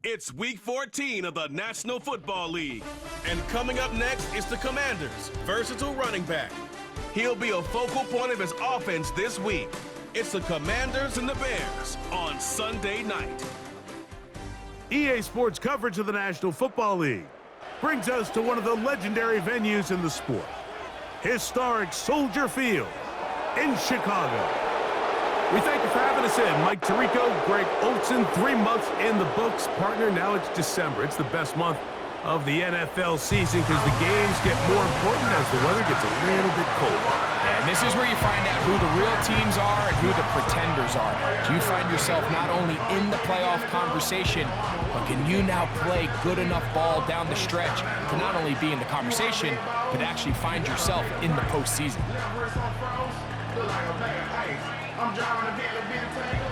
It's Week 14 of the National Football League. And coming up next is the Commanders' versatile running back. He'll be a focal point of his offense this week. It's the Commanders and the Bears on Sunday night. EA Sports coverage of the National Football League brings us to one of the legendary venues in the sport, historic Soldier Field in Chicago. We thank you for having us in. Mike Tirico, Greg Olsen, 3 months in the books. Partner, now it's December. It's the best month of the NFL season because the games get more important as the weather gets a little bit colder. And this is where you find out who the real teams are and who the pretenders are. Do you find yourself not only in the playoff conversation, but can you now play good enough ball down the stretch to not only be in the conversation, but actually find yourself in the postseason? I'm driving a bit of tangle.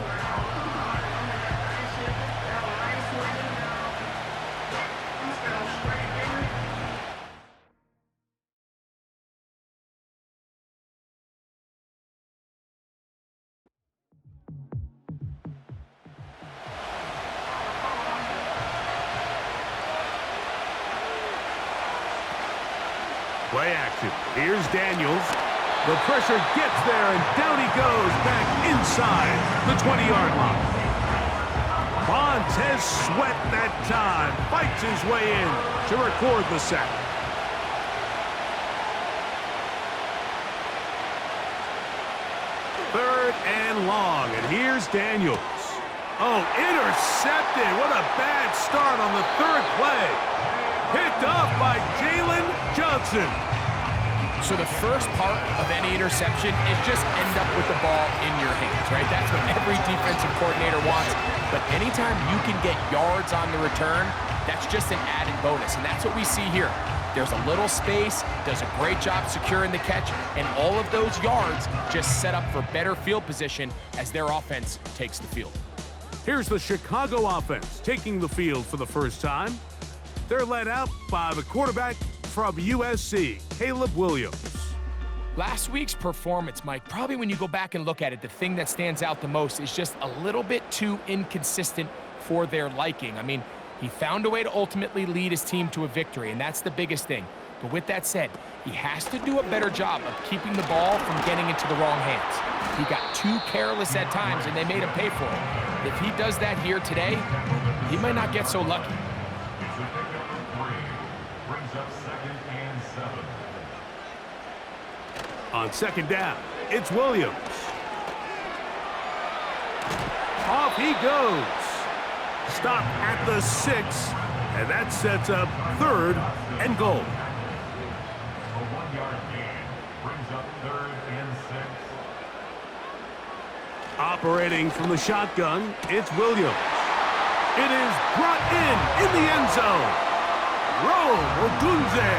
Play action. Here's Daniels. The pressure gets there, and down he goes back inside the 20-yard line. Montez Sweat that time fights his way in to record the sack. Third and long, and here's Daniels. Oh, intercepted. What a bad start on the third play. Picked off by Jalen Johnson. So the first part of any interception is just end up with the ball in your hands, right? That's what every defensive coordinator wants. But anytime you can get yards on the return, that's just an added bonus. And that's what we see here. There's a little space, does a great job securing the catch, and all of those yards just set up for better field position as their offense takes the field. Here's the Chicago offense taking the field for the first time. They're led out by the quarterback from USC, Caleb Williams. Last week's performance, Mike, probably when you go back and look at it, the thing that stands out the most is just a little bit too inconsistent for their liking. I mean, he found a way to ultimately lead his team to a victory, and that's the biggest thing. But with that said, he has to do a better job of keeping the ball from getting into the wrong hands. He got too careless at times, and they made him pay for it. If he does that here today, he might not get so lucky. On second down, it's Williams. Off he goes. Stop at the 6, and that sets up third and goal. A 1-yard gain brings up third and 6. Operating from the shotgun, it's Williams. It is brought in the end zone. Rome Odunze,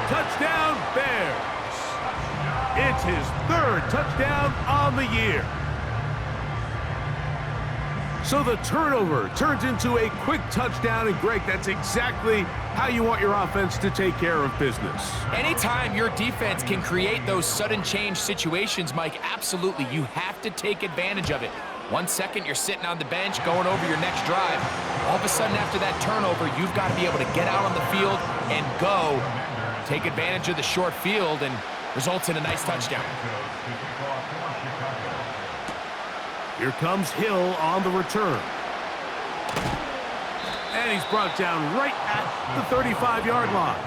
touchdown Bears. It's his third touchdown on the year. So the turnover turns into a quick touchdown, and Greg, that's exactly how you want your offense to take care of business. Anytime your defense can create those sudden change situations, Mike, absolutely, you have to take advantage of it. 1 second, you're sitting on the bench, going over your next drive. All of a sudden, after that turnover, you've got to be able to get out on the field and go. Take advantage of the short field, and results in a nice touchdown. Here comes Hill on the return. And he's brought down right at the 35-yard line.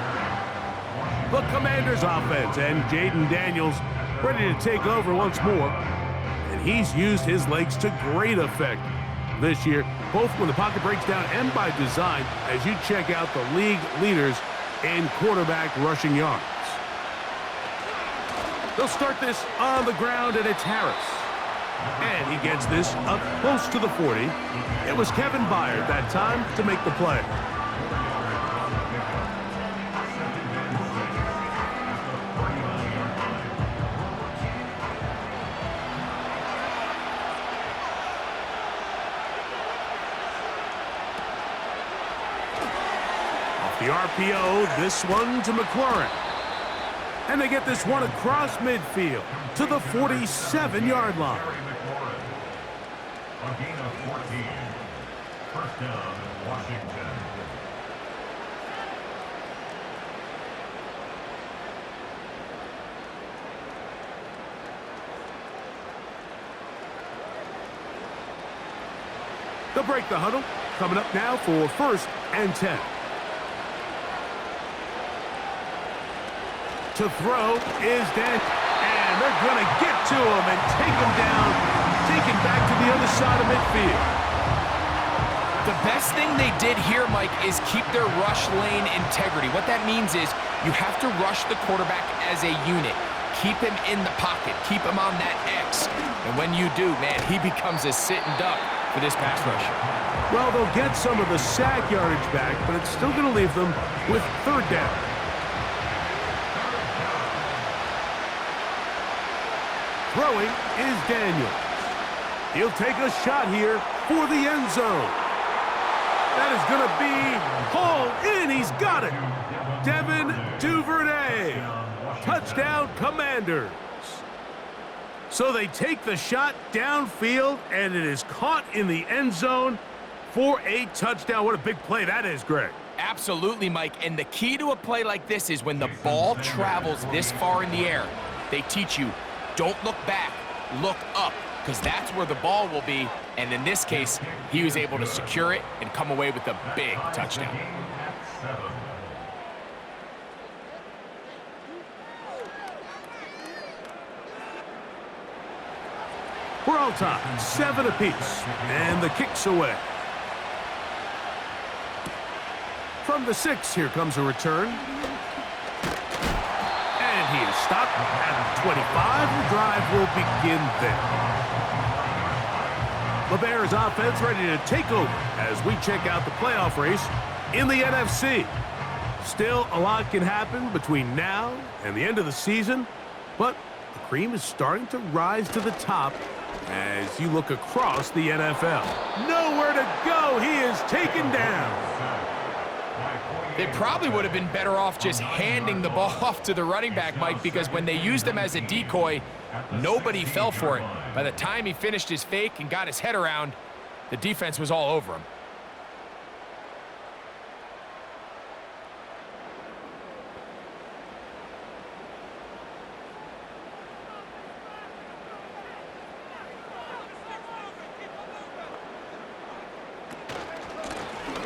The Commanders offense and Jaden Daniels ready to take over once more. And he's used his legs to great effect this year, both when the pocket breaks down and by design, as you check out the league leaders in quarterback rushing yards. They'll start this on the ground, and it's Harris. And he gets this up close to the 40. It was Kevin Byard that time to make the play. Off the RPO, this one to McLaurin. And they get this one across midfield to the 47-yard line. A gain of 14. First down, Washington. They'll break the huddle. Coming up now for 1st and 10. To throw is Dan, and they're going to get to him and take him down, take him back to the other side of midfield. The best thing they did here, Mike, is keep their rush lane integrity. What that means is you have to rush the quarterback as a unit. Keep him in the pocket. Keep him on that X. And when you do, man, he becomes a sitting duck for this pass rusher. Well, they'll get some of the sack yardage back, but it's still going to leave them with 3rd down. Throwing is Daniels. He'll take a shot here for the end zone. That is going to be hauled in. He's got it. Devin Duvernay. Touchdown, Commanders. So they take the shot downfield, and it is caught in the end zone for a touchdown. What a big play that is, Greg. Absolutely, Mike. And the key to a play like this is when the ball travels this far in the air, they teach you, don't look back, look up, because that's where the ball will be. And in this case, he was able to secure it and come away with a big touchdown. We're all time, 7 apiece, and the kick's away. From the 6, here comes a return. And he is stopped at the 25. The drive will begin there. The Bears offense ready to take over as we check out the playoff race in the NFC. Still, a lot can happen between now and the end of the season, but the cream is starting to rise to the top as you look across the NFL. Nowhere to go. He is taken down. They probably would have been better off just handing the ball off to the running back, Mike, because when they used him as a decoy, nobody fell for it. By the time he finished his fake and got his head around, the defense was all over him.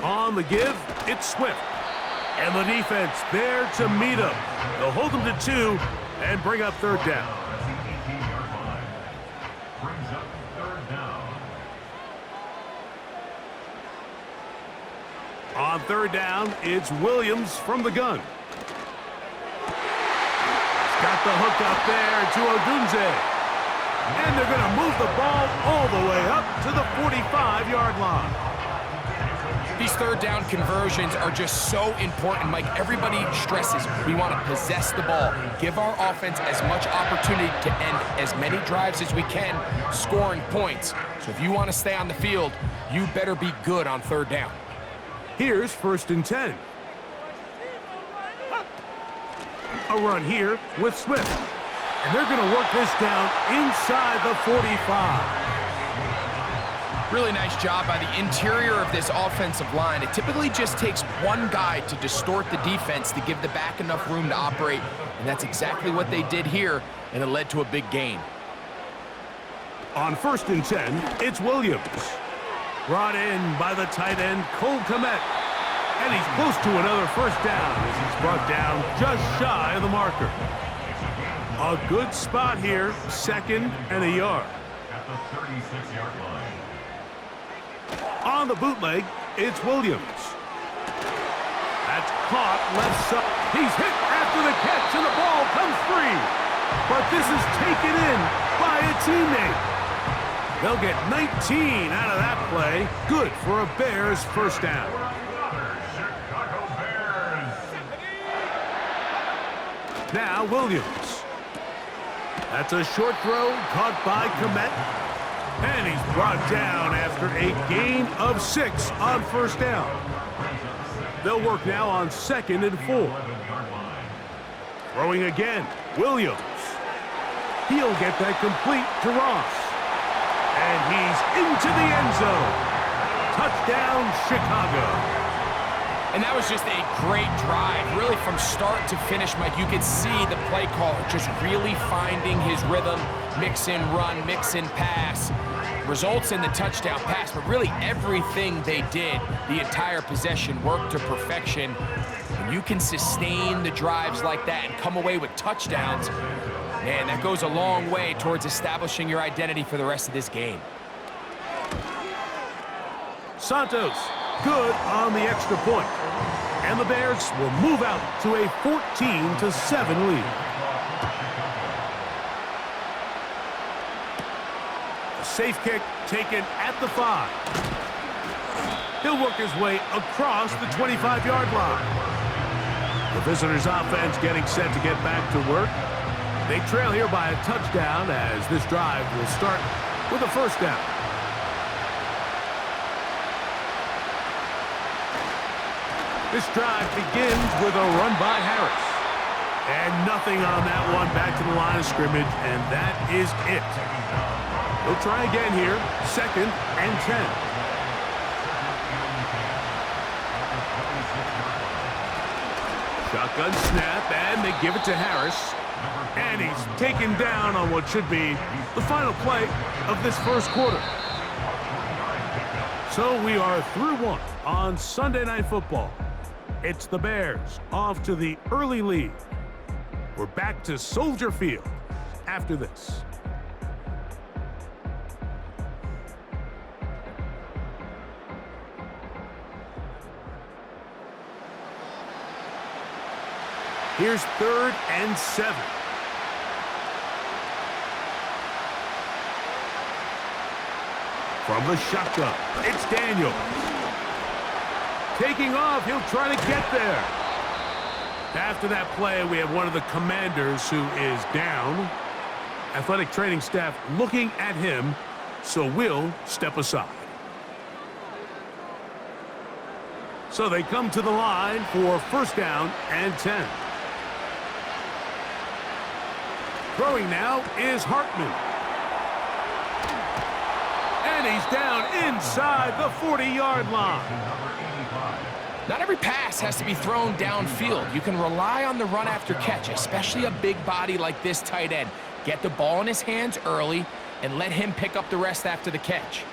On the give, it's Swift. And the defense there to meet him. They'll hold him to 2 and bring up 3rd down. Brings up 3rd down. On 3rd down, it's Williams from the gun. He's got the hook up there to Odunze. And they're going to move the ball all the way up to the 45-yard line. These 3rd down conversions are just so important, Mike. Everybody stresses we want to possess the ball, give our offense as much opportunity to end as many drives as we can, scoring points. So if you want to stay on the field, you better be good on 3rd down. Here's 1st and 10. A run here with Swift. And they're going to work this down inside the 45. Really nice job by the interior of this offensive line. It typically just takes one guy to distort the defense to give the back enough room to operate, and that's exactly what they did here, and it led to a big gain. On 1st and 10, it's Williams. Brought in by the tight end, Cole Kmet. And he's close to another 1st down as he's brought down just shy of the marker. A good spot here, 2nd and a yard. At the 36-yard line. On the bootleg, it's Williams. That's caught left side. He's hit after the catch, and the ball comes free. But this is taken in by a teammate. They'll get 19 out of that play. Good for a Bears 1st down. Chicago Bears. Now Williams. That's a short throw caught by Kmet. And he's brought down after a gain of 6 on 1st down. They'll work now on 2nd and 4. Throwing again, Williams. He'll get that complete to Ross. And he's into the end zone. Touchdown, Chicago. And that was just a great drive, really from start to finish, Mike. You could see the play caller just really finding his rhythm, mix in run, mix in pass. Results in the touchdown pass, but really everything they did, the entire possession, worked to perfection. When you can sustain the drives like that and come away with touchdowns, man, that goes a long way towards establishing your identity for the rest of this game. Santos, good on the extra point. And the Bears will move out to a 14-7 lead. A safe kick taken at the 5. He'll work his way across the 25-yard line. The visitors' offense getting set to get back to work. They trail here by a touchdown as this drive will start with a first down. This drive begins with a run by Harris. And nothing on that one, back to the line of scrimmage, and that is it. He'll try again here, 2nd and 10. Shotgun snap, and they give it to Harris. And he's taken down on what should be the final play of this first quarter. So we are through one on Sunday Night Football. It's the Bears off to the early lead. We're back to Soldier Field after this. Here's 3rd and 7. From the shotgun, it's Daniels. Taking off, he'll try to get there. After that play, we have one of the commanders who is down. Athletic training staff looking at him, so we'll step aside. So they come to the line for first down and 10. Throwing now is Hartman. And he's down inside the 40-yard line. Not every pass has to be thrown downfield. You can rely on the run after catch, especially a big body like this tight end. Get the ball in his hands early and let him pick up the rest after the catch.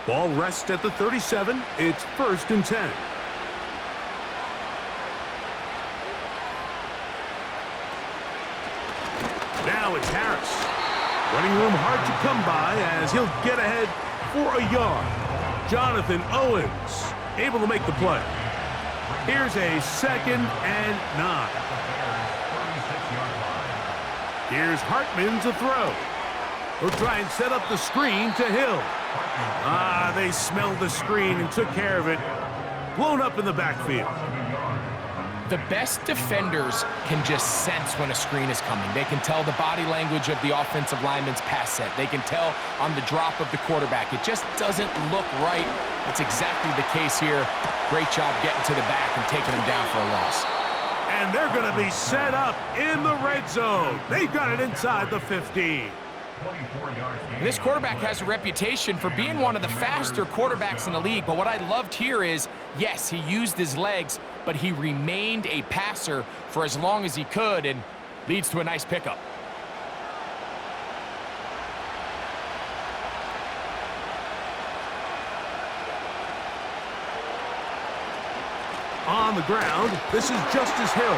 Ball rests at the 37. It's 1st and 10. Now it's Harris. Running room hard to come by as he'll get ahead for a yard. Jonathan Owens able to make the play. Here's a 2nd and 9. Here's Hartman to throw. He'll try and set up the screen to Hill. They smelled the screen and took care of it. Blown up in the backfield. The best defenders can just sense when a screen is coming. They can tell the body language of the offensive lineman's pass set. They can tell on the drop of the quarterback. It just doesn't look right. That's exactly the case here. Great job getting to the back and taking him down for a loss. And they're going to be set up in the red zone. They've got it inside the 15. This quarterback has a reputation for being one of the faster quarterbacks in the league, but what I loved here is, yes, he used his legs, but he remained a passer for as long as he could, and leads to a nice pickup. On the ground, this is Justice Hill.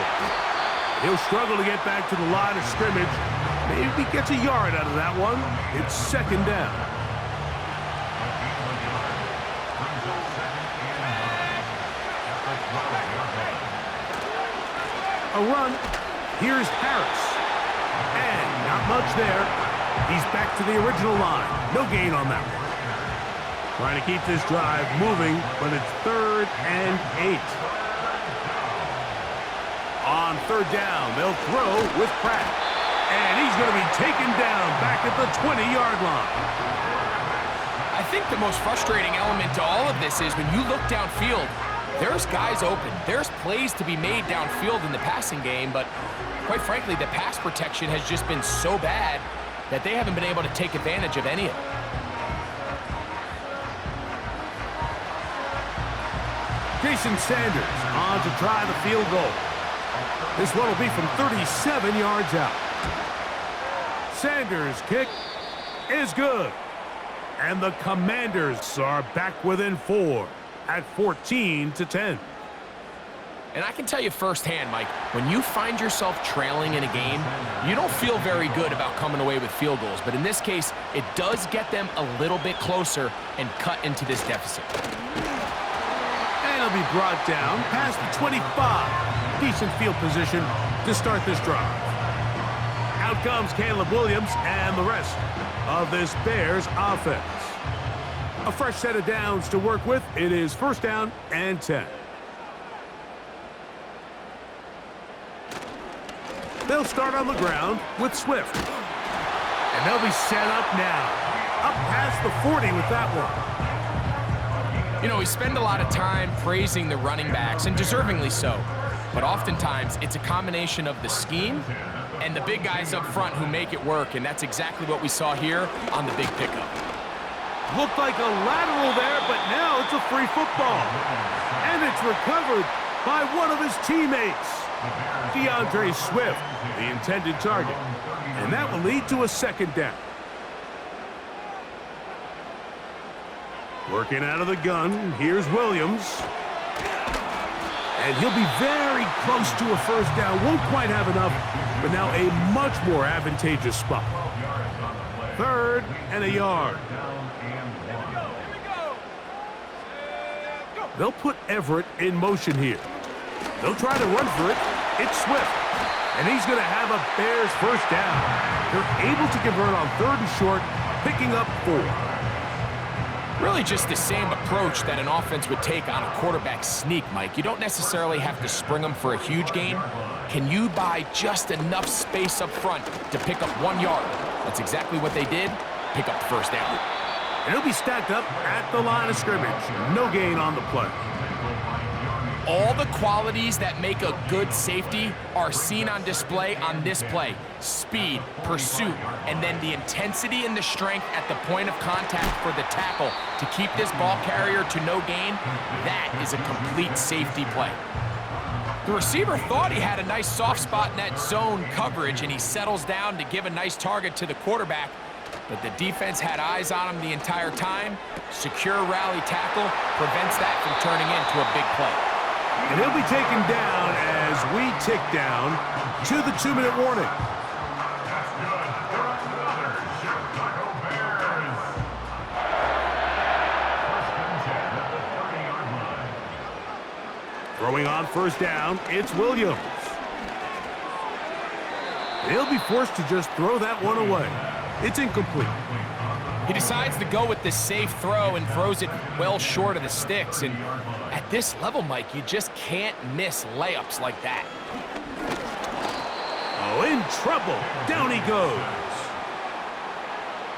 He'll struggle to get back to the line of scrimmage. Maybe gets a yard out of that one. It's 2nd down. A run. Here's Harris. And not much there. He's back to the original line. No gain on that one. Trying to keep this drive moving, but it's 3rd and 8. On 3rd down, they'll throw with Pratt. And he's going to be taken down back at the 20-yard line. I think think the most frustrating element to all of this is when you look downfield, there's guys open. There's plays to be made downfield in the passing game, but quite frankly, the pass protection has just been so bad that they haven't been able to take advantage of any of it. Jason Sanders on to try the field goal. This one will be from 37 yards out. Sanders' kick is good. And the Commanders are back within 4 at 14-10. And I can tell you firsthand, Mike, when you find yourself trailing in a game, you don't feel very good about coming away with field goals. But in this case, it does get them a little bit closer and cut into this deficit. And it'll be brought down past the 25. Decent field position to start this drive. Out comes Caleb Williams and the rest of this Bears offense. A fresh set of downs to work with. It is first down and 10. They'll start on the ground with Swift. And they'll be set up now. Up past the 40 with that one. You know, we spend a lot of time praising the running backs, and deservingly so. But oftentimes, it's a combination of the scheme and the big guys up front who make it work, and that's exactly what we saw here on the big pickup. Looked like a lateral there, but now it's a free football. And it's recovered by one of his teammates. DeAndre Swift, the intended target. And that will lead to a second down. Working out of the gun, here's Williams. And he'll be very close to a first down. Won't quite have enough, but now a much more advantageous spot. 3rd and a yard. They'll put Everett in motion here. They'll try to run for it. It's Swift. And he's going to have a Bears first down. They're able to convert on 3rd and short, picking up 4. Really just the same approach that an offense would take on a quarterback sneak, Mike. You don't necessarily have to spring them for a huge gain. Can you buy just enough space up front to pick up 1 yard? That's exactly what they did. Pick up the first down. And he'll be stacked up at the line of scrimmage. No gain on the play. All the qualities that make a good safety are seen on display on this play. Speed, pursuit, and then the intensity and the strength at the point of contact for the tackle to keep this ball carrier to no gain. That is a complete safety play. The receiver thought he had a nice soft spot in that zone coverage, and he settles down to give a nice target to the quarterback. But the defense had eyes on him the entire time. Secure rally tackle prevents that from turning into a big play. And he'll be taken down as we tick down to the 2-minute warning. That's good. They're on another Chicago Bears. First and 10 at the 30-yard line. Throwing on first down, it's Williams. He'll be forced to just throw that one away. It's incomplete. He decides to go with the safe throw and throws it well short of the sticks. And at this level, Mike, you just can't miss layups like that. Oh, in trouble. Down he goes.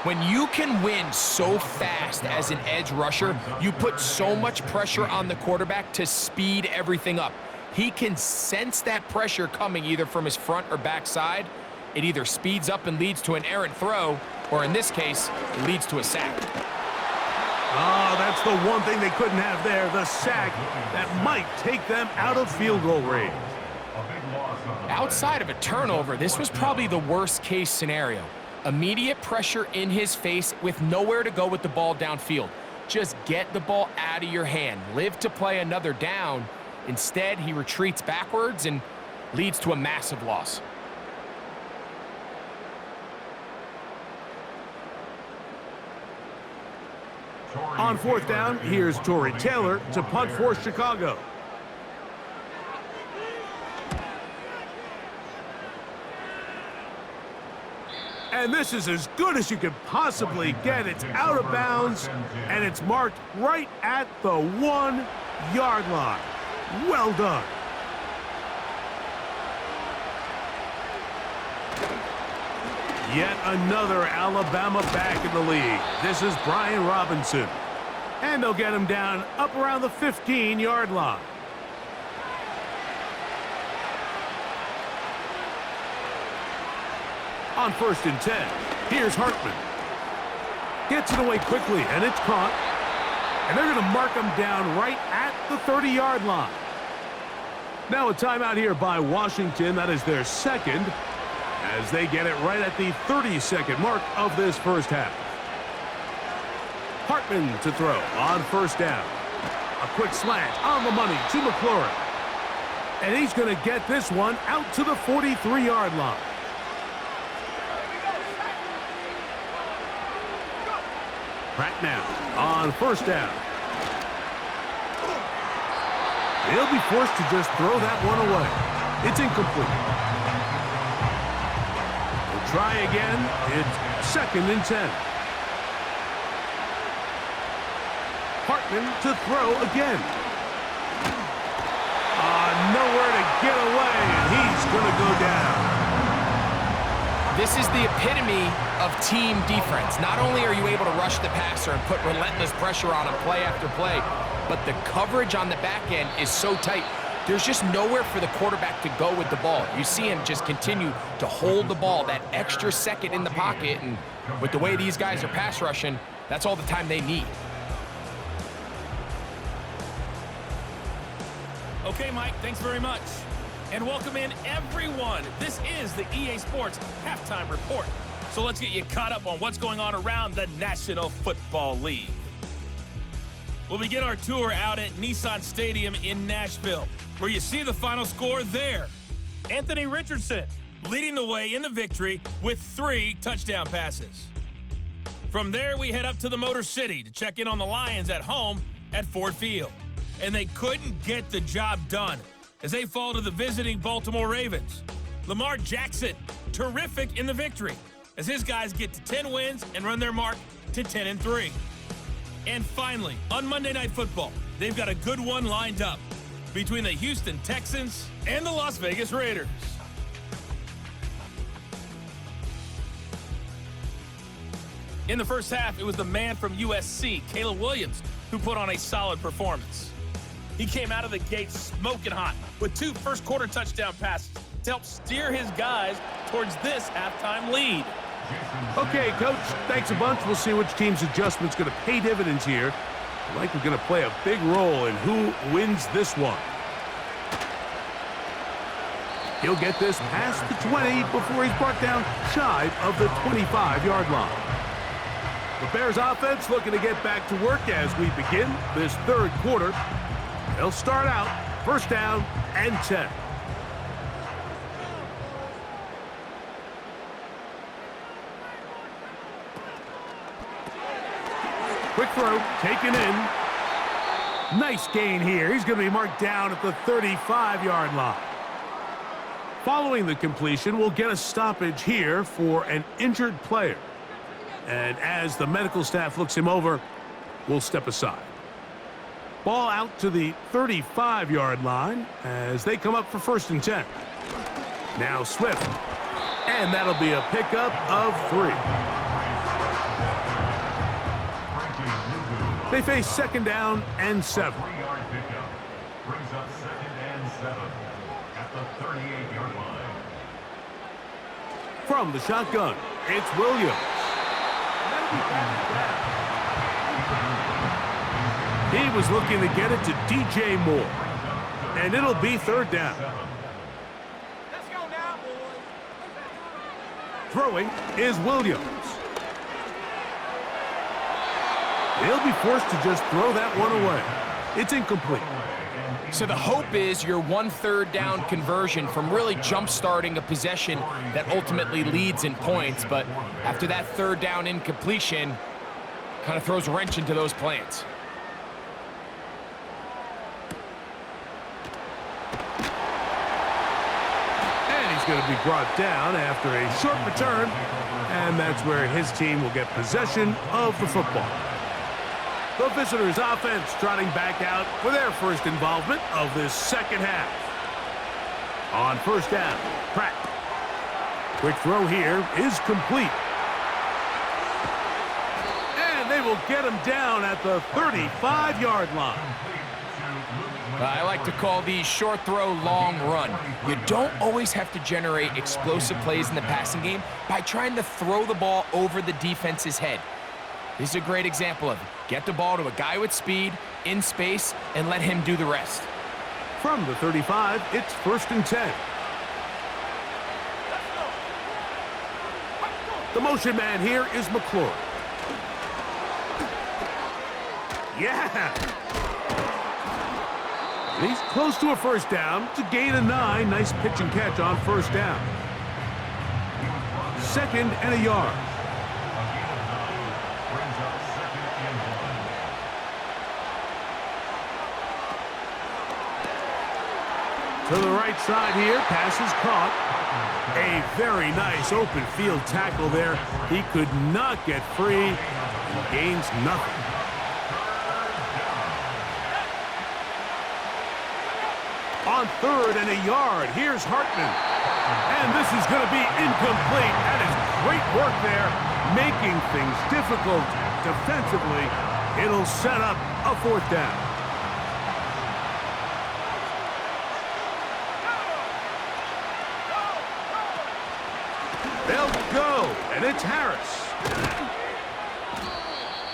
When you can win so fast as an edge rusher, you put so much pressure on the quarterback to speed everything up. He can sense that pressure coming either from his front or back side. It either speeds up and leads to an errant throw, or in this case, it leads to a sack. Oh, that's the one thing they couldn't have there, the sack that might take them out of field goal range. Outside of a turnover, this was probably the worst case scenario. Immediate pressure in his face with nowhere to go with the ball downfield. Just get the ball out of your hand. Live to play another down. Instead, he retreats backwards and leads to a massive loss. On fourth down, here's Tory Taylor to punt for Chicago. And this is as good as you could possibly get. It's out of bounds, and it's marked right at the 1-yard line. Well done. Yet another Alabama back in the league. This is Brian Robinson. And they'll get him down up around the 15-yard line. On 1st and 10, here's Hartman. Gets it away quickly, and it's caught. And they're going to mark him down right at the 30-yard line. Now a timeout here by Washington. That is their second, as they get it right at the 30-second mark of this first half. Hartman to throw on 1st down. A quick slant on the money to McLaurin. And he's going to get this one out to the 43-yard line. Pratt now on 1st down. He'll be forced to just throw that one away. It's incomplete. We'll try again. It's 2nd and 10. Hartman to throw again. Nowhere to get away, and he's going to go down. This is the epitome of team defense. Not only are you able to rush the passer and put relentless pressure on him play after play, but the coverage on the back end is so tight. There's just nowhere for the quarterback to go with the ball. You see him just continue to hold the ball that extra second in the pocket, and with the way these guys are pass rushing, that's all the time they need. Okay, Mike, thanks very much. And welcome in, everyone. This is the EA Sports Halftime Report. So let's get you caught up on what's going on around the National Football League. We'll begin our tour out at Nissan Stadium in Nashville, where you see the final score there. Anthony Richardson leading the way in the victory with 3 touchdown passes. From there, we head up to the Motor City to check in on the Lions at home at Ford Field. And they couldn't get the job done as they fall to the visiting Baltimore Ravens. Lamar Jackson, terrific in the victory, as his guys get to 10 wins and run their mark to 10-3. And finally, on Monday Night Football, they've got a good one lined up between the Houston Texans and the Las Vegas Raiders. In the first half, it was the man from USC, Caleb Williams, who put on a solid performance. He came out of the gate smoking hot with 2 first-quarter touchdown passes to help steer his guys towards this halftime lead. Okay, Coach, thanks a bunch. We'll see which team's adjustment's going to pay dividends here. I like we're going to play a big role in who wins this one. He'll get this past the 20 before he's brought down shy of the 25-yard line. The Bears offense looking to get back to work as we begin this 3rd quarter. They'll start out 1st down and 10. Quick throw, taken in. Nice gain here. He's going to be marked down at the 35-yard line. Following the completion, we'll get a stoppage here for an injured player. And as the medical staff looks him over, we'll step aside. Ball out to the 35-yard line as they come up for 1st and 10. Now Swift. And that'll be a pickup of 3. They face 2nd down and 7. 3-yard pickup brings up 2nd and 7 at the 38-yard line. From the shotgun, it's Williams. He was looking to get it to DJ Moore. And it'll be 3rd down. Let's go now, boys. Throwing is Williams. He'll be forced to just throw that one away. It's incomplete. So the hope is your 1 3rd down conversion from really jump-starting a possession that ultimately leads in points. But after that 3rd down incompletion, kind of throws a wrench into those plans. And he's going to be brought down after a short return. And that's where his team will get possession of the football. The visitors' offense trotting back out for their first involvement of this 2nd half. On 1st down, Pratt Quick throw here is complete. And they will get him down at the 35-yard line. I like to call these short throw, long run. You don't always have to generate explosive plays in the passing game by trying to throw the ball over the defense's head. This is a great example of it. Get the ball to a guy with speed, in space, and let him do the rest. From the 35, it's 1st and 10. The motion man here is McClure. Yeah! And he's close to a first down to gain a 9. Nice pitch and catch on first down. 2nd and a yard. To the right side here, pass is caught. A very nice open field tackle there. He could not get free and gains nothing. On 3rd and a yard, here's Hartman. And this is going to be incomplete. That is great work there, making things difficult defensively. It'll set up a 4th down. They'll go, and it's Harris.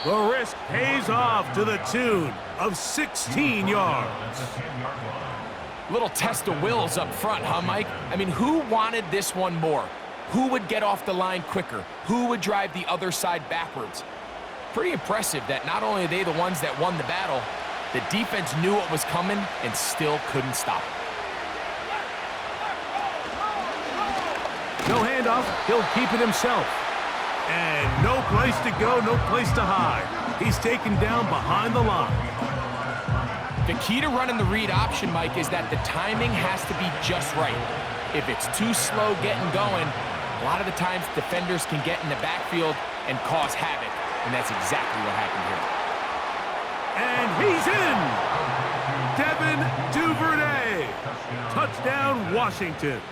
The risk pays off to the tune of 16 yards. Little test of wills up front, huh, Mike? I mean, who wanted this one more? Who would get off the line quicker? Who would drive the other side backwards? Pretty impressive that not only are they the ones that won the battle, the defense knew what was coming and still couldn't stop it. No handoff, he'll keep it himself. And no place to go, no place to hide. He's taken down behind the line. The key to running the read option, Mike, is that the timing has to be just right. If it's too slow getting going, a lot of the times defenders can get in the backfield and cause havoc, and that's exactly what happened here. And he's in! Devin Duvernay! Touchdown, Washington.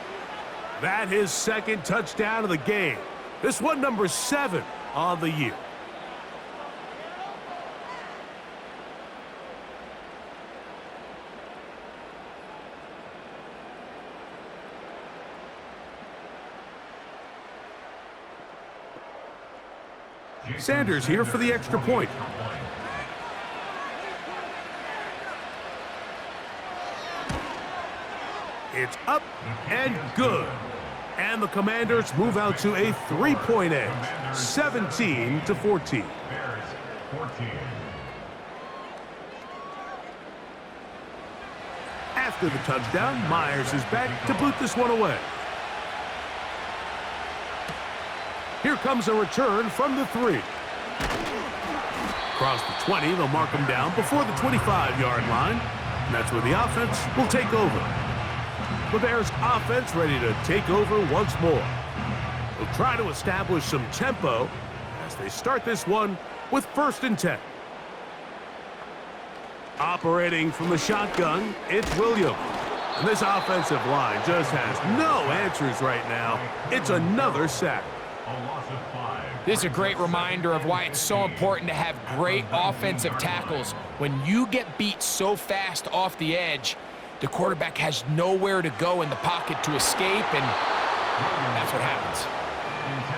That his 2nd touchdown of the game. This one number 7 on the year. Sanders here for the extra point. It's up and good. And the Commanders move out to a 3-point edge, 17-14. After the touchdown, Myers is back to boot this one away. Here comes a return from the 3. Across the 20, they'll mark him down before the 25-yard line. And that's where the offense will take over. The Bears offense ready to take over once more. They'll try to establish some tempo as they start this one with 1st and 10. Operating from the shotgun, it's Williams. And this offensive line just has no answers right now. It's another sack. This is a great reminder of why it's so important to have great offensive tackles. When you get beat so fast off the edge, the quarterback has nowhere to go in the pocket to escape, and that's what happens.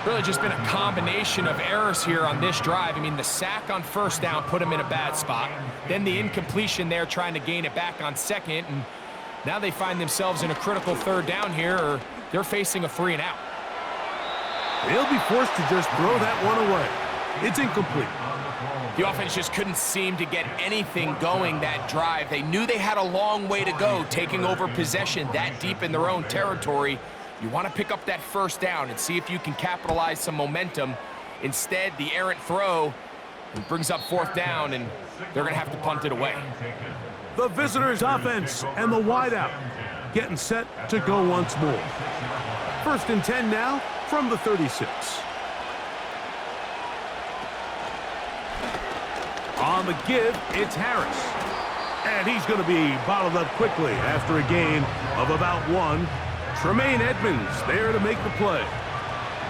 Really just been a combination of errors here on this drive. I mean, the sack on 1st down put him in a bad spot. Then the incompletion there trying to gain it back on 2nd, and now they find themselves in a critical 3rd down here, or they're facing a 3 and out. They'll be forced to just throw that one away. It's incomplete. The offense just couldn't seem to get anything going that drive. They knew they had a long way to go, taking over possession that deep in their own territory. You want to pick up that 1st down and see if you can capitalize some momentum. Instead, the errant throw brings up 4th down, and they're going to have to punt it away. The visitors' offense and the wideout getting set to go once more. 1st and 10 now from the 36. On the give, it's Harris. And he's going to be bottled up quickly after a gain of about 1. Tremaine Edmonds there to make the play.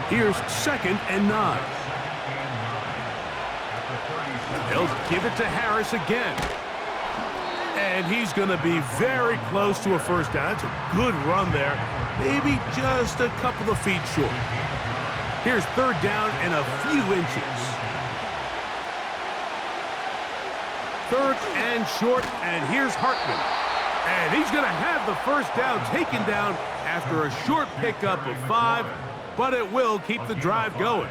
Here's 2nd and 9. They'll give it to Harris again. And he's going to be very close to a first down. That's a good run there. Maybe just a couple of feet short. Here's 3rd down and a few inches. 3rd and short, and here's Hartman. And he's going to have the first down taken down after a short pickup of 5, but it will keep the drive going.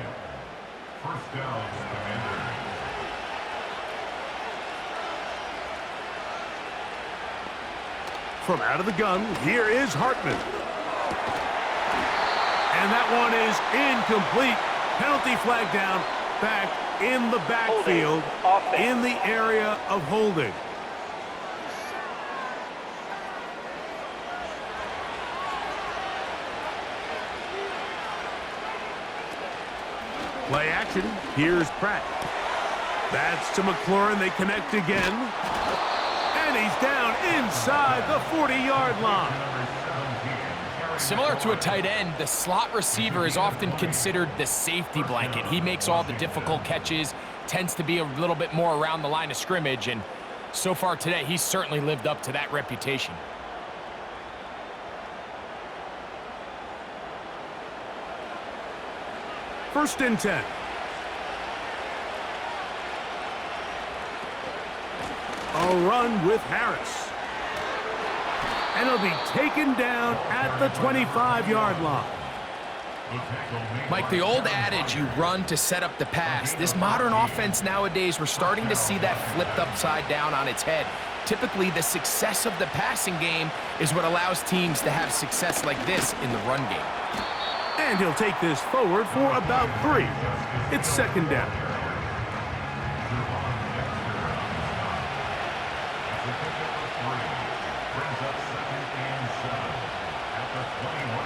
First down, Commanders. From out of the gun, here is Hartman. And that one is incomplete. Penalty flag down, back in the backfield, in the area of holding. Play action. Here's Pratt. That's to McLaurin. They connect again. And he's down inside the 40-yard line. Similar to a tight end, the slot receiver is often considered the safety blanket. He makes all the difficult catches, tends to be a little bit more around the line of scrimmage, and so far today, he's certainly lived up to that reputation. First and 10. A run with Harris. And he'll be taken down at the 25-yard line. Mike, the old adage, you run to set up the pass. This modern offense nowadays, we're starting to see that flipped upside down on its head. Typically, the success of the passing game is what allows teams to have success like this in the run game. And he'll take this forward for about 3. It's 2nd down.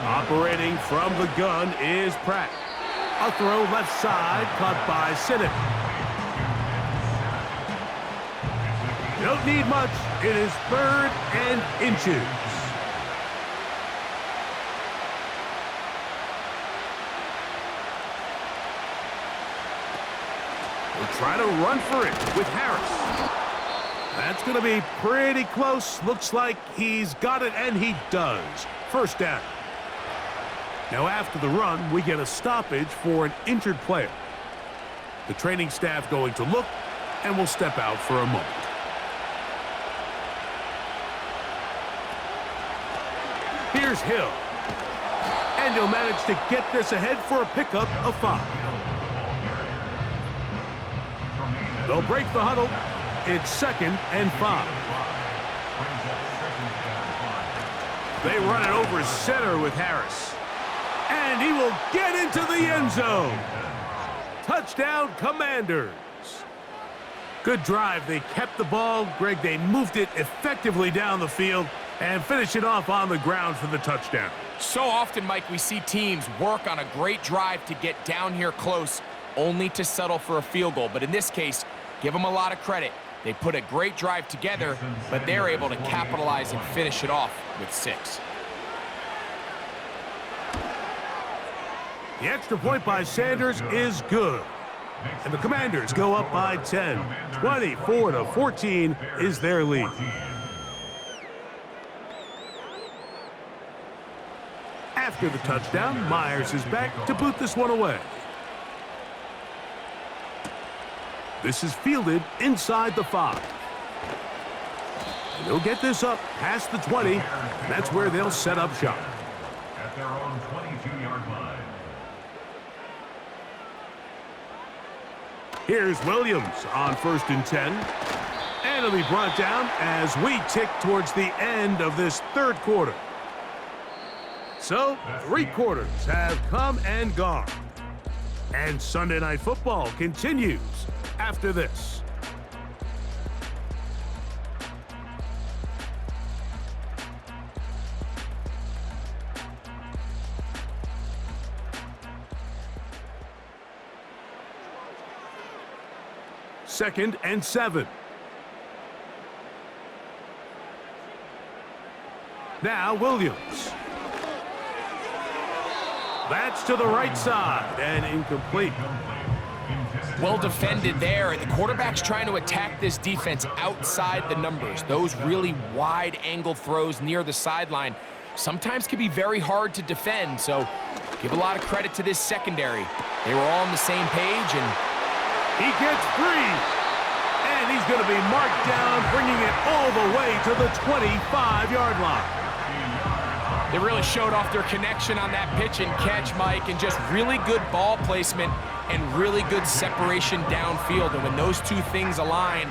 Operating from the gun is Pratt. A throw left side, caught by Sinnott. Don't need much. It is 3rd and inches. We'll try to run for it with Harris. That's going to be pretty close. Looks like he's got it, and he does. First down. Now after the run, we get a stoppage for an injured player. The training staff going to look, and will step out for a moment. Here's Hill. And he'll manage to get this ahead for a pickup of 5. They'll break the huddle. It's 2nd and 5. They run it over center with Harris. And he will get into the end zone. Touchdown, Commanders. Good drive. They kept the ball. Greg, they moved it effectively down the field and finish it off on the ground for the touchdown. So often, Mike, we see teams work on a great drive to get down here close, only to settle for a field goal. But in this case, give them a lot of credit. They put a great drive together, but they're able to capitalize and finish it off with 6. The extra point by Sanders is good. And the Commanders go up by 10. 24-14 is their lead. After the touchdown, Myers is back to boot this one away. This is fielded inside the 5. And he'll get this up past the 20. And that's where they'll set up shop. At their own 22-yard line. Here's Williams on 1st and 10. And it'll be brought down as we tick towards the end of this 3rd quarter. So, 3 quarters have come and gone. And Sunday Night Football continues after this. Second and 7. Now Williams. That's to the right side and incomplete. Well defended there. The quarterback's trying to attack this defense outside the numbers. Those really wide angle throws near the sideline sometimes can be very hard to defend, so give a lot of credit to this secondary. They were all on the same page, and he gets free. And he's going to be marked down, bringing it all the way to the 25-yard line. They really showed off their connection on that pitch and catch, Mike, and just really good ball placement and really good separation downfield. And when those two things align,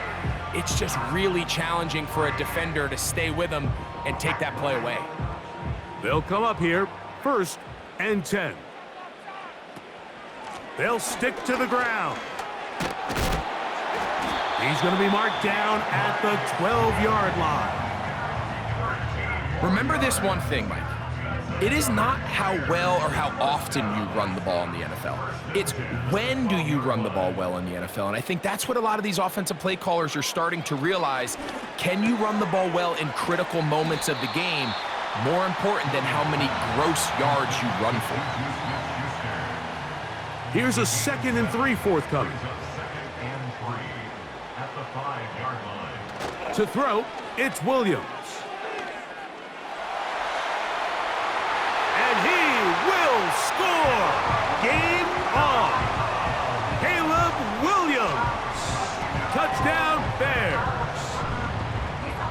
it's just really challenging for a defender to stay with them and take that play away. They'll come up here, 1st and 10. They'll stick to the ground. He's going to be marked down at the 12-yard line. Remember this one thing, Mike. It is not how well or how often you run the ball in the NFL. It's when do you run the ball well in the NFL. And I think that's what a lot of these offensive play callers are starting to realize. Can you run the ball well in critical moments of the game? More important than how many gross yards you run for. Here's a 2nd and 3 forthcoming. At the 5-yard line. To throw, it's Williams. And he will score! Game on! Caleb Williams! Touchdown Bears!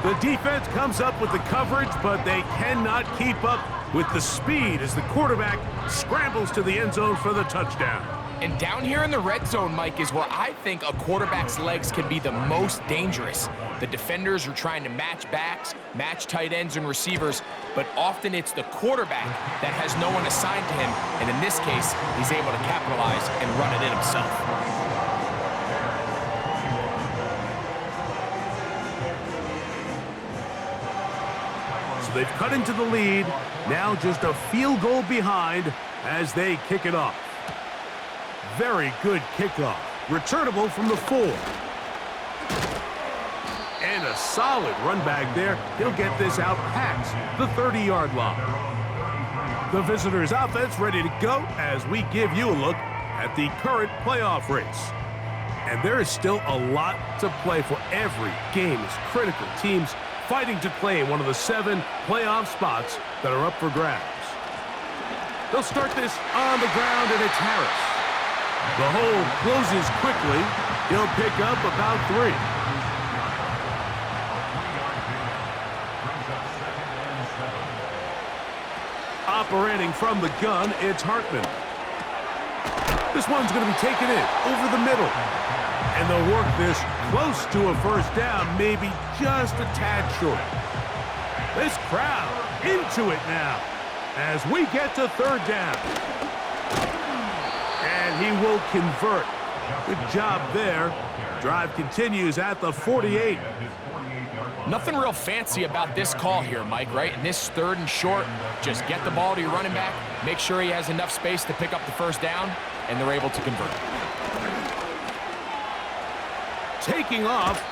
The defense comes up with the coverage, but they cannot keep up with the speed as the quarterback scrambles to the end zone for the touchdown. And down here in the red zone, Mike, is where I think a quarterback's legs can be the most dangerous. The defenders are trying to match backs, match tight ends and receivers, but often it's the quarterback that has no one assigned to him, and in this case, he's able to capitalize and run it in himself. So they've cut into the lead, now just a field goal behind as they kick it off. Very good kickoff. Returnable from the 4. And a solid run back there. He'll get this out past the 30-yard line. The visitors' offense ready to go as we give you a look at the current playoff race. And there is still a lot to play for. Every game is critical. Teams fighting to claim one of the 7 playoff spots that are up for grabs. They'll start this on the ground, and it's Harris. The hole closes quickly. He'll pick up about 3. Operating from the gun, it's Hartman. This one's going to be taken in over the middle. And they'll work this close to a 1st down, maybe just a tad short. This crowd into it now as we get to 3rd down. And he will convert. Good job there. Drive continues at the 48. Nothing real fancy about this call here, Mike, right? In this 3rd and short, just get the ball to your running back, make sure he has enough space to pick up the 1st down, and they're able to convert. Taking off,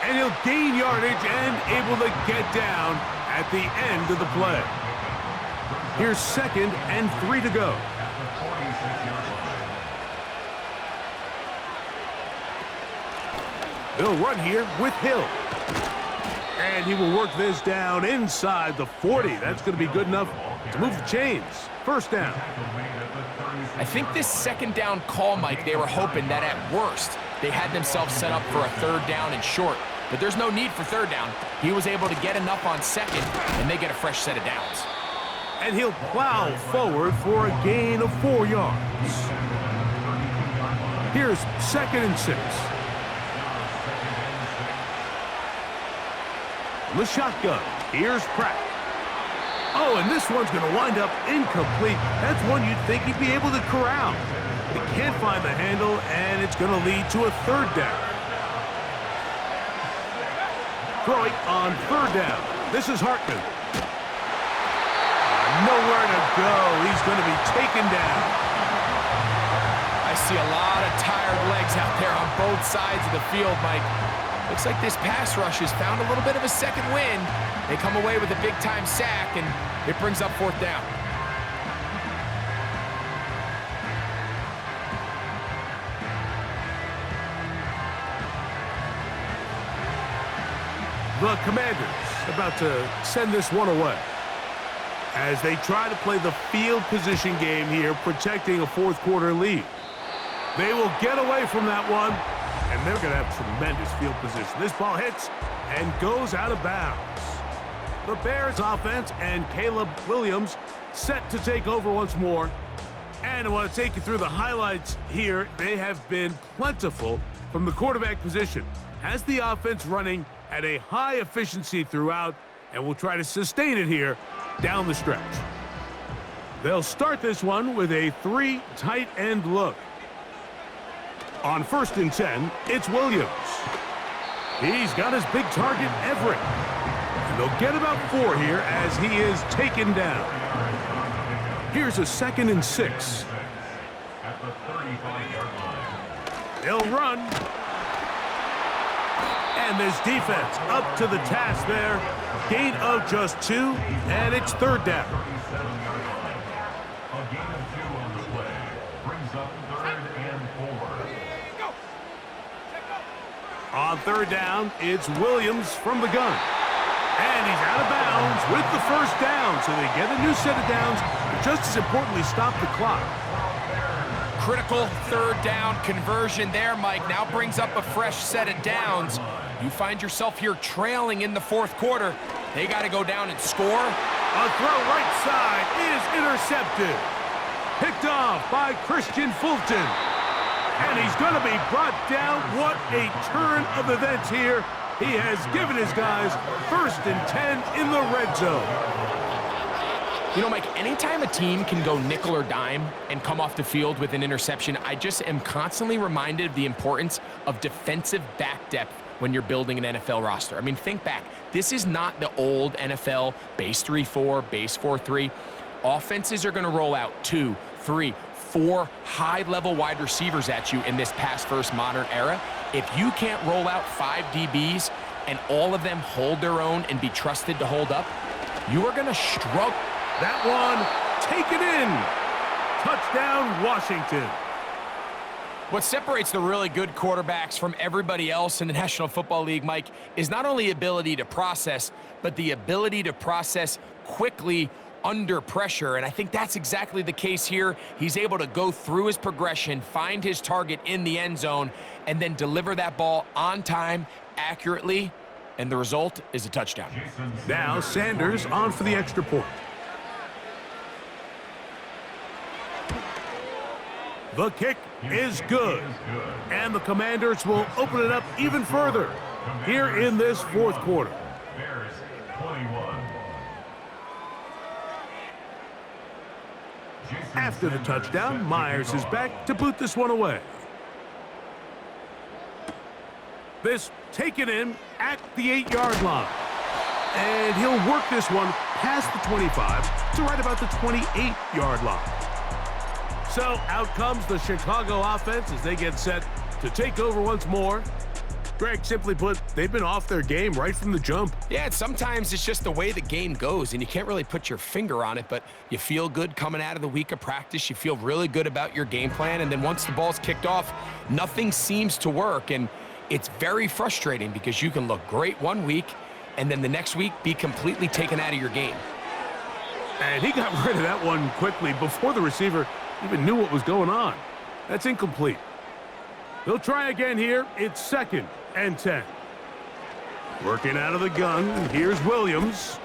and he'll gain yardage and able to get down at the end of the play. Here's 2nd and 3 to go. They'll run here with Hill. And he will work this down inside the 40. That's going to be good enough to move the chains. 1st down. I think this 2nd down call, Mike, they were hoping that at worst, they had themselves set up for a 3rd down and short. But there's no need for 3rd down. He was able to get enough on 2nd, and they get a fresh set of downs. And he'll plow forward for a gain of 4 yards. Here's 2nd and 6. The shotgun. Here's Pratt. Oh, and this one's going to wind up incomplete. That's one you'd think he'd be able to corral. He can't find the handle, and it's going to lead to a 3rd down. Throwing on 3rd down. This is Hartman. Nowhere to go. He's going to be taken down. I see a lot of tired legs out there on both sides of the field, Mike. Looks like this pass rush has found a little bit of a second wind. They come away with a big-time sack, and it brings up 4th down. The Commanders about to send this one away as they try to play the field position game here, protecting a fourth quarter lead. They will get away from that one, and they're going to have tremendous field position. This ball hits and goes out of bounds. The Bears offense and Caleb Williams set to take over once more. And I want to take you through the highlights here. They have been plentiful from the quarterback position. Has the offense running at a high efficiency throughout, and will try to sustain it here down the stretch. They'll start this one with a 3 tight end look. On 1st and 10, it's Williams. He's got his big target, Everett. And they'll get about 4 here as he is taken down. Here's a 2nd and 6. At the 35-yard line. They'll run. And this defense up to the task there. Gain of just 2, and it's 3rd down. 37-yard line. A gain of 2 on the play. Brings up 3rd and 4. On 3rd down, it's Williams from the gun. And he's out of bounds with the 1st down. So they get a new set of downs, but just as importantly, stop the clock. Critical 3rd down conversion there, Mike. Now brings up a fresh set of downs. You find yourself here trailing in the 4th quarter. They got to go down and score. A throw right side is intercepted. Picked off by Christian Fulton. And he's going to be brought down. What a turn of events here. He has given his guys 1st and 10 in the red zone. You know, Mike, anytime a team can go nickel or dime and come off the field with an interception, I just am constantly reminded of the importance of defensive back depth when you're building an NFL roster. I mean, think back. This is not the old NFL base 3-4, base 4-3. Offenses are going to roll out 2, 3, 4 high-level wide receivers at you in this pass-first modern era. If you can't roll out 5 DBs and all of them hold their own and be trusted to hold up, you are going to struggle. That one taken in. Touchdown, Washington. What separates the really good quarterbacks from everybody else in the National Football League, Mike, is not only ability to process, but the ability to process quickly under pressure. And I think that's exactly the case here. He's able to go through his progression, find his target in the end zone, and then deliver that ball on time, accurately, and the result is a touchdown. Now Sanders on for the extra point. The kick is good, and the Commanders will open it up even further here in this 4th quarter. Bears 21. After the touchdown, Myers is back to boot this one away. This taken in at the 8-yard line. And he'll work this one past the 25 to right about the 28-yard line. So out comes the Chicago offense as they get set to take over once more. Greg, simply put, they've been off their game right from the jump. Yeah, and sometimes it's just the way the game goes, and you can't really put your finger on it, but you feel good coming out of the week of practice. You feel really good about your game plan, and then once the ball's kicked off, nothing seems to work, and it's very frustrating because you can look great one week, and then the next week be completely taken out of your game. And he got rid of that one quickly before the receiver even knew what was going on. That's incomplete. They'll try again here. It's 2nd and 10. Working out of the gun. Here's Williams.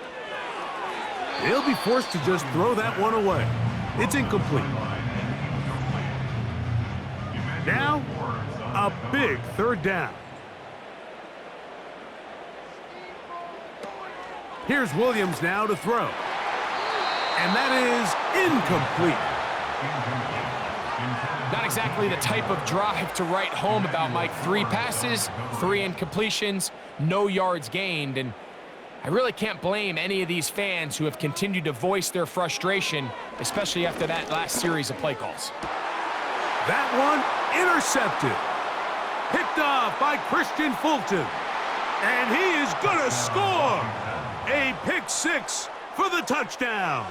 He'll be forced to just throw that one away. It's incomplete. Now, a big 3rd down. Here's Williams now to throw. And that is incomplete. Not exactly the type of drive to write home about, Mike. 3 passes, 3 incompletions, no yards gained. And I really can't blame any of these fans who have continued to voice their frustration, especially after that last series of play calls. That one intercepted. Picked off by Christian Fulton. And he is going to score. A pick 6 for the touchdown.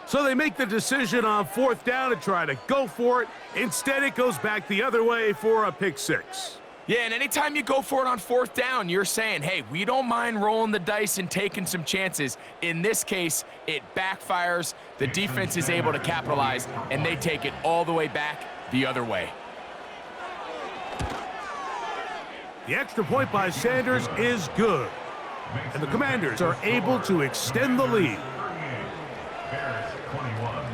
So they make the decision on 4th down to try to go for it. Instead, it goes back the other way for a pick 6. Yeah, and anytime you go for it on 4th down, you're saying, hey, we don't mind rolling the dice and taking some chances. In this case, it backfires. The defense is able to capitalize, and they take it all the way back the other way. The extra point by Sanders is good. And the Commanders are able to extend the lead. Bears 21.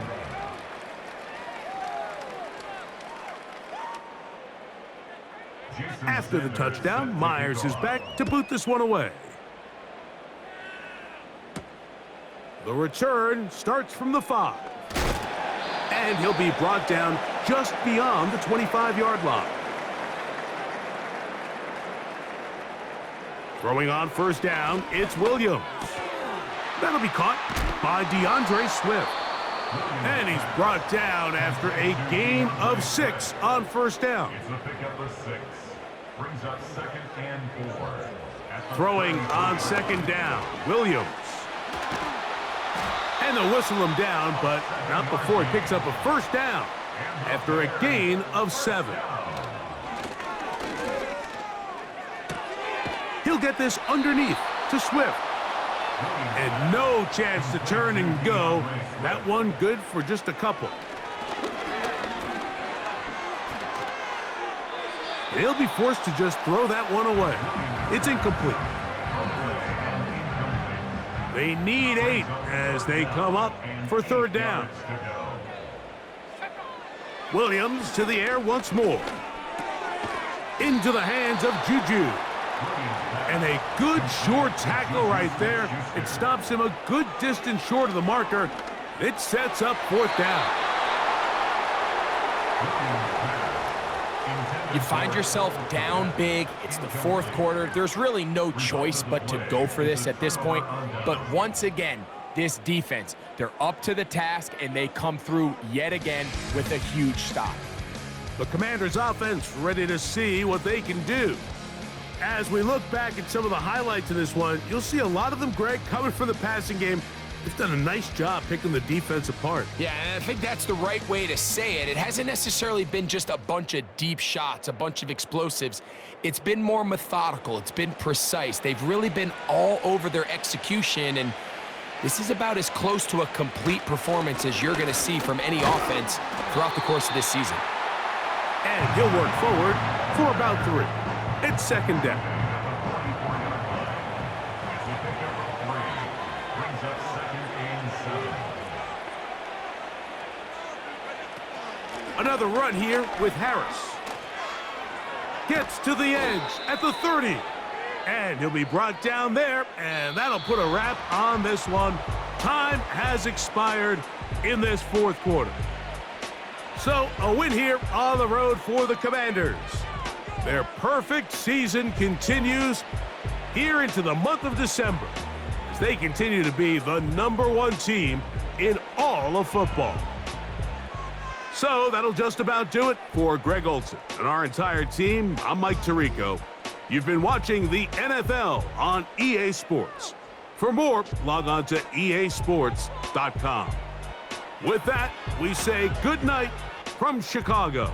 After the touchdown, Myers is back to boot this one away. The return starts from the 5. And he'll be brought down just beyond the 25-yard line. Throwing on 1st down, it's Williams. That'll be caught by DeAndre Swift. And he's brought down after a gain of 6 on 1st down. It's a pickup of 6. Brings up 2nd and 4. Throwing on 2nd down, Williams. And they'll whistle him down, but not before he picks up a 1st down after a gain of 7. He'll get this underneath to Swift. And no chance to turn and go. That one good for just a couple. He'll be forced to just throw that one away. It's incomplete. They need 8 as they come up for 3rd down. Williams to the air once more. Into the hands of Juju. And a good short tackle right there. It stops him a good distance short of the marker. It sets up 4th down. You find yourself down big. It's the 4th quarter. There's really no choice but to go for this at this point. But once again, this defense, they're up to the task, and they come through yet again with a huge stop. The Commanders' offense ready to see what they can do. As we look back at some of the highlights of this one, you'll see a lot of them, Greg, coming from the passing game. They've done a nice job picking the defense apart. Yeah, and I think that's the right way to say it. It hasn't necessarily been just a bunch of deep shots, a bunch of explosives. It's been more methodical. It's been precise. They've really been all over their execution, and this is about as close to a complete performance as you're going to see from any offense throughout the course of this season. And he'll work forward for about 3. It's 2nd down. Brings up 2nd and 7. Another run here with Harris. Gets to the edge at the 30. And he'll be brought down there, and that'll put a wrap on this one. Time has expired in this 4th quarter. So a win here on the road for the Commanders. Their perfect season continues here into the month of December as they continue to be the #1 team in all of football. So that'll just about do it for Greg Olsen and our entire team. I'm Mike Tirico. You've been watching the NFL on EA Sports. For more, log on to easports.com. With that, we say good night from Chicago.